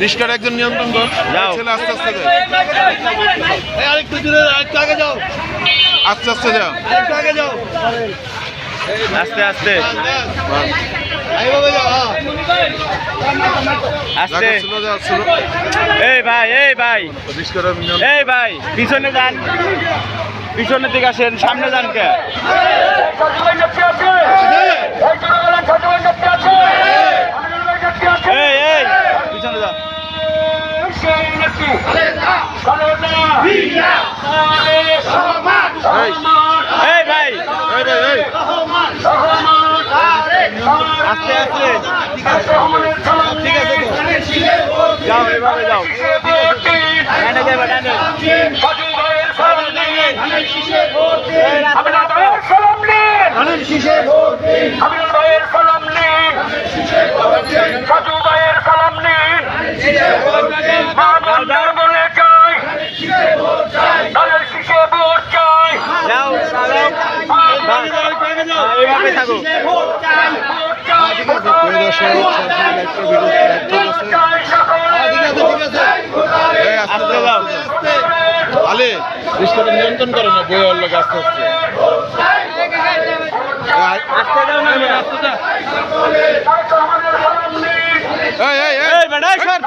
রিস্কার একজন নিয়ন্ত্রণ কর। যাও। ছেলে আস্তে আস্তে যায়, আরেকটু দূরে, আরেকটু আগে যাও, আস্তে আস্তে যাও। আরেকটু আগে যাও, আস্তে আস্তে এইভাবে যাও। আস্তে। স্লো যাও, স্লো। এই ভাই, এই ভাই, রিস্কারের এই ভাই, পিছনে যান, পিছনের দিকে আসেন, সামনে যান কে? এই এই পিছনে যান। এই ভাই, এই ভাই, এই আস্তে আস্তে ঠিক আছে তো, যাও, এভাবে যাও। ডানে যাবে, ডানে। ধানের শীষে ভোট দিন, যাও, এইভাবে থাকো। ঠিক আছে। প্রিয় দর্শক, সরাসরি একটা ভিডিও ঠিক আছে, এই আস্তে আস্তে যাও, যাও। আস্তে যাও। আলে রিস্কারটা নিয়ন্ত্রণ করে না, বই হল আস্তে আস্তে। আস্তে যাও না, আস্তে যাও। এই এই এই এই বেটা, সর।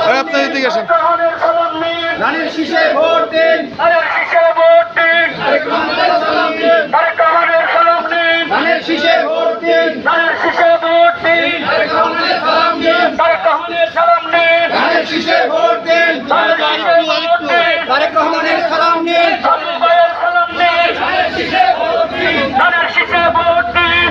এই, আপনি এদিকে আসেন। ধানের শীষে ভোট দিন, ধানের শীষে ভোট দিন, ধানের শীষে ভোট দিন, ধানের শীষে ভোট দিন, তারেক রহমানের সালাম নিন, ধানের শীষে ভোট দিন, তারেক রহমানের সালাম নিন, ধানের শীষে ভোট দিন, ধানের শীষে ভোট দিন,